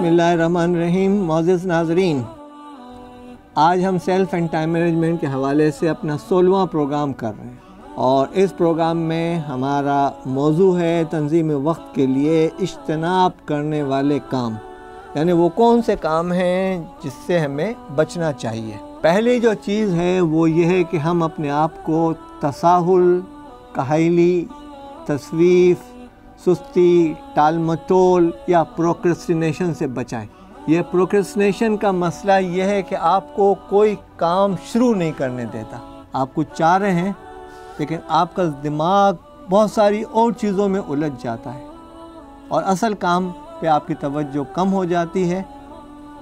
बिस्मिल्लाहिर्रहमानिर्रहीम। मोअज़्ज़िज़ नाज़रीन, आज हम सेल्फ़ एंड टाइम मैनेजमेंट के हवाले से अपना 16वां प्रोग्राम कर रहे हैं और इस प्रोग्राम में हमारा मौजू है तंज़ीम वक्त के लिए इज्तनाब करने वाले काम, यानी वो कौन से काम हैं जिससे हमें बचना चाहिए। पहली जो चीज़ है वो ये है कि हम अपने आप को तसाहुल, काहली, तसवीफ़, सुस्ती, टाल मटोल या प्रोक्रेस्टिनेशन से बचाएं। ये प्रोक्रेस्टिनेशन का मसला ये है कि आपको कोई काम शुरू नहीं करने देता। आप कुछ चाह रहे हैं लेकिन आपका दिमाग बहुत सारी और चीज़ों में उलझ जाता है और असल काम पे आपकी तवज्जो कम हो जाती है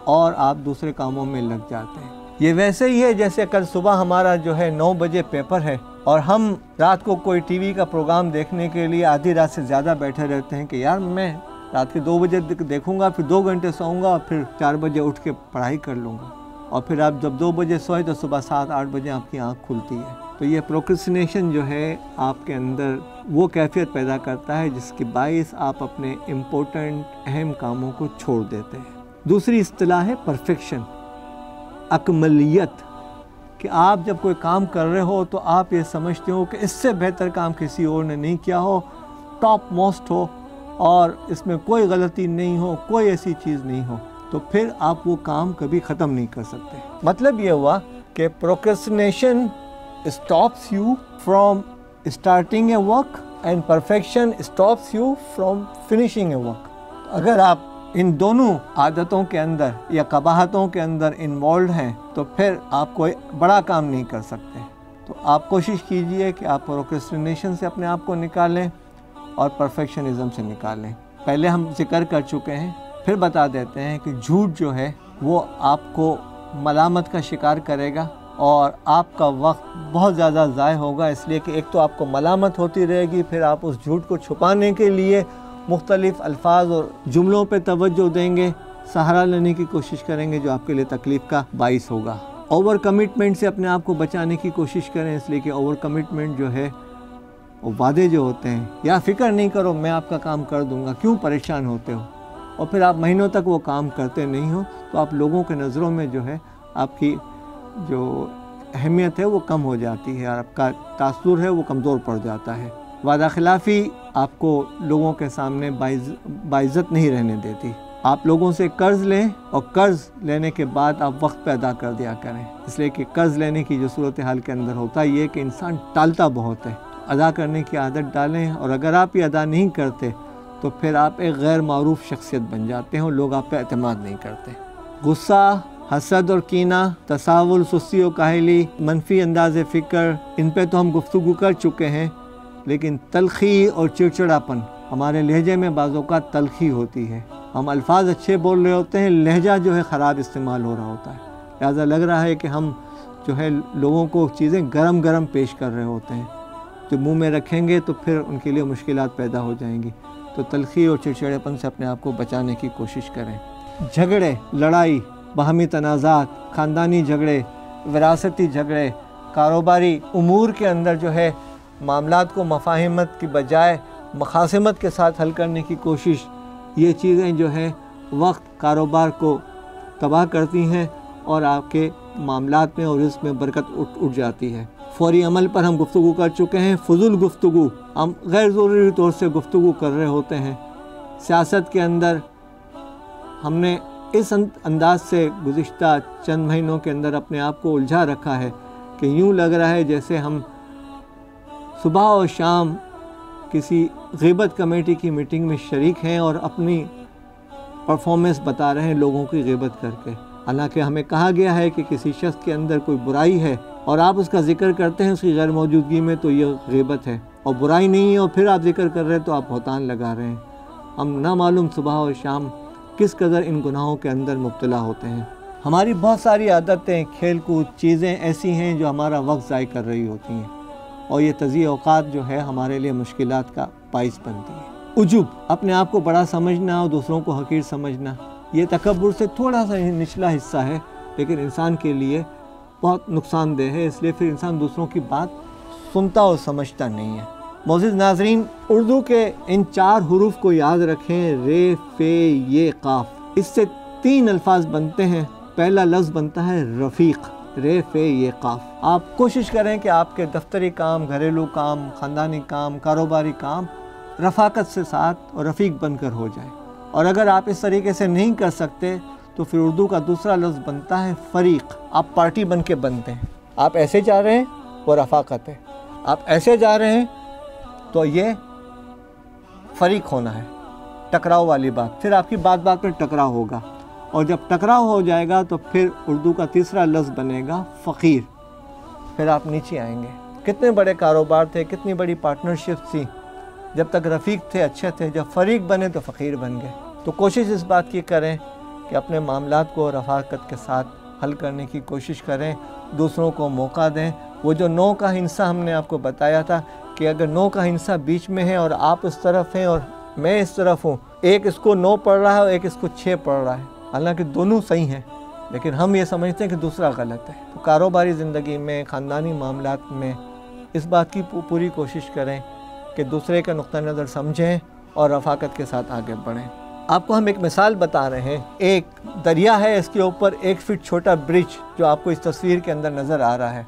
और आप दूसरे कामों में लग जाते हैं। ये वैसे ही है जैसे कल सुबह हमारा जो है 9 बजे पेपर है और हम रात को कोई टीवी का प्रोग्राम देखने के लिए आधी रात से ज़्यादा बैठे रहते हैं कि यार मैं रात के 2 बजे देखूंगा, फिर 2 घंटे सोऊंगा और फिर 4 बजे उठ के पढ़ाई कर लूँगा, और फिर आप जब 2 बजे सोए तो सुबह 7-8 बजे आपकी आँख खुलती है। तो ये प्रोक्रेस्टिनेशन जो है आपके अंदर वो कैफियत पैदा करता है जिसके बाइस आप अपने इम्पोर्टेंट अहम कामों को छोड़ देते हैं। दूसरी इस्तिलाह है परफेक्शन, अकमलियत, कि आप जब कोई काम कर रहे हो तो आप ये समझते हो कि इससे बेहतर काम किसी और ने नहीं किया हो, टॉप मोस्ट हो और इसमें कोई गलती नहीं हो, कोई ऐसी चीज़ नहीं हो, तो फिर आप वो काम कभी ख़त्म नहीं कर सकते। मतलब ये हुआ कि procrastination stops you from starting A work and perfection stops you from finishing A work. अगर आप इन दोनों आदतों के अंदर या कबाहतों के अंदर इन्वॉल्व हैं तो फिर आप कोई बड़ा काम नहीं कर सकते। तो आप कोशिश कीजिए कि आप प्रोक्रेस्टिनेशन से अपने आप को निकालें और परफेक्शनिज़म से निकालें। पहले हम जिक्र कर चुके हैं, फिर बता देते हैं कि झूठ जो है वो आपको मलामत का शिकार करेगा और आपका वक्त बहुत ज़्यादा ज़ाय होगा, इसलिए कि एक तो आपको मलामत होती रहेगी, फिर आप उस झूठ को छुपाने के लिए मुख्तलिफ़ अल्फाज और जुमलों पे तवज्जो देंगे, सहारा लेने की कोशिश करेंगे जो आपके लिए तकलीफ़ का बाइस होगा। ओवर कमिटमेंट से अपने आप को बचाने की कोशिश करें, इसलिए कि ओवर कमिटमेंट जो है वो वादे जो होते हैं, या फ़िक्र नहीं करो मैं आपका काम कर दूंगा, क्यों परेशान होते हो, और फिर आप महीनों तक वो काम करते नहीं हो, तो आप लोगों के नज़रों में जो है आपकी जो अहमियत है वो कम हो जाती है और आपका तासुर है वो कमज़ोर पड़ जाता है। वादा खिलाफ़ी आपको लोगों के सामने बाइज़्ज़त नहीं रहने देती। आप लोगों से कर्ज़ लें और कर्ज़ लेने के बाद आप वक्त पे अदा कर दिया करें, इसलिए कि कर्ज़ लेने की जो सूरत हाल के अंदर होता है ये कि इंसान टालता बहुत है। अदा करने की आदत डालें और अगर आप ये अदा नहीं करते तो फिर आप एक गैर मारूफ शख्सियत बन जाते हो, लोग आप पे एतमाद नहीं करते। गुस्सा, हसद और कीना, तसावुल, सुस्ती और काहली, मनफी अंदाज़ फ़िक्र, इन पे तो हम गुफ्तगू कर चुके हैं, लेकिन तलखी और चिड़चिड़ापन, हमारे लहजे में बाज़ों का तलखी होती है, हम अल्फाज अच्छे बोल रहे होते हैं, लहजा जो है ख़राब इस्तेमाल हो रहा होता है, लिहाजा लग रहा है कि हम जो है लोगों को चीज़ें गरम गरम पेश कर रहे होते हैं, जो मुंह में रखेंगे तो फिर उनके लिए मुश्किलात पैदा हो जाएंगी। तो तलखी और चिड़चिड़ेपन से अपने आप को बचाने की कोशिश करें। झगड़े, लड़ाई, बाहमी तनाज़ात, ख़ानदानी झगड़े, विरासती झगड़े, कारोबारी उमूर के अंदर जो है मामलात को मफाहिमत की बजाय मखासिमत के साथ हल करने की कोशिश, ये चीज़ें जो है वक्त कारोबार को तबाह करती हैं और आपके मामलात में और इसमें बरकत उठ जाती है। फौरी अमल पर हम गुफ्तगू कर चुके हैं। फुजुल गुफ्तगू, हम गैर ज़रूरी तौर से गुफ्तगू कर रहे होते हैं। सियासत के अंदर हमने इस अंदाज से गुज़िश्ता चंद महीनों के अंदर अपने आप को उलझा रखा है कि यूँ लग रहा है जैसे हम सुबह और शाम किसी ग़ीबत कमेटी की मीटिंग में शरीक हैं और अपनी परफॉर्मेंस बता रहे हैं लोगों की ग़ीबत करके। हालांकि हमें कहा गया है कि किसी शख्स के अंदर कोई बुराई है और आप उसका ज़िक्र करते हैं उसकी गैर मौजूदगी में, तो ये ग़ीबत है, और बुराई नहीं है और फिर आप ज़िक्र कर रहे हैं तो आप बहतान लगा रहे हैं। हम ना मालूम सुबह और शाम किस कदर इन गुनाहों के अंदर मुब्तला होते हैं। हमारी बहुत सारी आदतें, खेल कूद, चीज़ें ऐसी हैं जो हमारा वक्त ज़ाय कर रही होती हैं और ये तज़ीय औक़ात जो है हमारे लिए मुश्किलात का बाइस बनती है। उजुब, अपने आप को बड़ा समझना और दूसरों को हकीर समझना, ये तकब्बुर से थोड़ा सा निचला हिस्सा है लेकिन इंसान के लिए बहुत नुकसानदेह है, इसलिए फिर इंसान दूसरों की बात सुनता और समझता नहीं है। मोअज़्ज़िज़ नाज़रीन, उर्दू के इन 4 हरूफ को याद रखें, रे, फे, ये, काफ। اس سے 3 الفاظ بنتے ہیں. پہلا لفظ بنتا ہے رفیق، رے فے یہ قاف. آپ کوشش کریں کہ آپ کے دفتری کام، گھریلو کام، خاندانی کام، کاروباری کام رفاقت سے ساتھ اور رفیق بن کر ہو جائے. اور اگر آپ اس طریقے سے نہیں کر سکتے تو پھر اردو کا دوسرا لفظ بنتا ہے فریق. آپ پارٹی بن کے بنتے ہیں. آپ ایسے جا رہے ہیں وہ رفاقت ہے، آپ ایسے جا رہے ہیں تو یہ فریق ہونا ہے، ٹکراؤ والی بات. پھر آپ کی بات بات پر ٹکراؤ ہوگا، اور جب ٹکراؤ ہو جائے گا تو پھر اردو کا تیسرا لفظ بنے گا فقیر. پھر آپ نیچے آئیں گے. کتنے بڑے کاروبار تھے، کتنی بڑی پارٹنرشپ تھی، جب تک رفیق تھے اچھے تھے، جب فریق بنے تو فقیر بن گئے. تو کوشش اس بات کی کریں کہ اپنے معاملات کو رفاقت کے ساتھ حل کرنے کی کوشش کریں، دوسروں کو موقع دیں. وہ جو 9 کا ہندسہ ہم نے آپ کو بتایا تھا کہ اگر 9 کا ہندسہ بیچ میں ہے اور آپ اس طرف ہیں اور میں اس طرف ہوں، ایک اس کو 9 پڑھ رہا ہے اور ایک اس کو 6 پڑھ رہا ہے، حالانکہ دونوں صحیح ہیں لیکن ہم یہ سمجھتے ہیں کہ دوسرا غلط ہے. تو کاروباری زندگی میں، خاندانی معاملات میں اس بات کی پوری کوشش کریں کہ دوسرے کا نقطہ نظر سمجھیں اور رفاقت کے ساتھ آگے بڑھیں. آپ کو ہم ایک مثال بتا رہے ہیں. ایک دریا ہے، اس کے اوپر 1 فٹ چھوٹا برج جو آپ کو اس تصویر کے اندر نظر آ رہا ہے.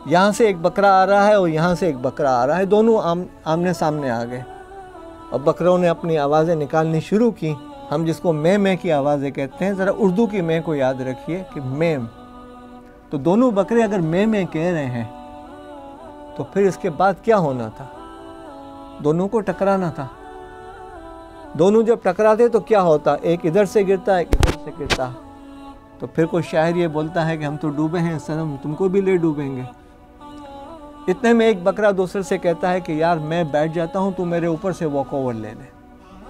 یہاں سے ایک بکرا آ رہا ہے اور یہاں سے ایک بکرا آ رہا ہے. دونوں آمنے سامنے آ گئے اور بکروں نے اپنی آوازیں نکالنی شروع کی. ہم جس کو میں کی آوازیں کہتے ہیں، ذرا اردو کی میں کو یاد رکھیے کہ میں. تو دونوں بکرے اگر میں کہہ رہے ہیں تو پھر اس کے بعد کیا ہونا تھا؟ دونوں کو ٹکرانا تھا. دونوں جب ٹکراتے تو کیا ہوتا؟ ایک ادھر سے گرتا، ایک ادھر سے گرتا. تو پھر کوئی شاعر یہ بولتا ہے کہ ہم تو ڈوبے ہیں صنم، تم کو بھی لے ڈوبیں گے. اتنے میں ایک بکرا دوسرے سے کہتا ہے کہ یار میں بیٹھ جاتا ہوں، تو میرے اوپر سے واک اوور لے لے،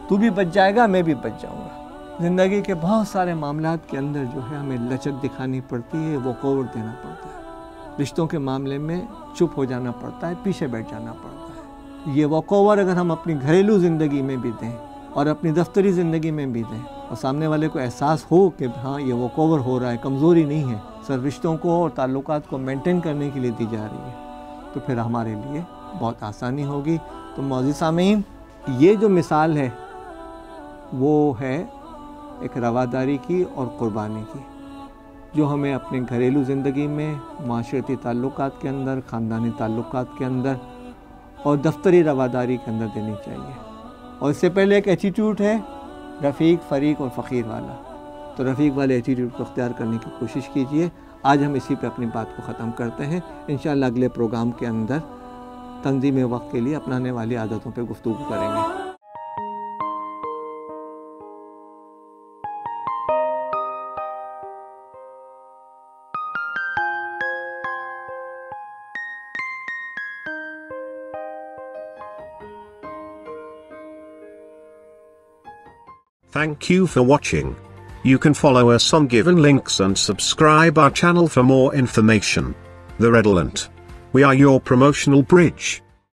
تو بھی بچ جائے گا، میں بھی بچ جاؤں گا. زندگی کے بہت سارے معاملات کے اندر جو ہے ہمیں لچک دکھانی پڑتی ہے، واک اوور دینا پڑتا ہے. رشتوں کے معاملے میں چپ ہو جانا پڑتا ہے، پیچھے بیٹھ جانا پڑتا ہے. یہ واک اوور اگر ہم اپنی گھریلو زندگی میں بھی دیں اور اپنی دفتری زندگی میں بھی دیں اور سامنے والے کو احساس ہو کہ ہاں یہ واک اوور ہو رہا ہے، کمزوری نہیں ہے، صرف رشتوں کو اور تعلقات کو مینٹین کرنے کے لیے دی جا رہی ہے، تو پھر ہمارے لیے بہت آسانی ہوگی. تو معزز سامعین، یہ جو مثال ہے وہ ہے ایک رواداری کی اور قربانی کی، جو ہمیں اپنے گھریلو زندگی میں، معاشرتی تعلقات کے اندر، خاندانی تعلقات کے اندر اور دفتری رواداری کے اندر دینی چاہیے. اور اس سے پہلے ایک ایٹیٹیوڈ ہے رفیق، فریق اور فقیر والا. تو رفیق والے ایٹیٹیوڈ کو اختیار کرنے کی کوشش کیجئے. آج ہم اسی پہ اپنی بات کو ختم کرتے ہیں. انشاءاللہ اگلے پروگرام کے اندر تنظیم وقت کے لیے اپنانے والی عادتوں پہ گفتگو کریں گے. Thank you for watching. You can follow us on given links and subscribe our channel for more information. The Redolent. We are your promotional bridge.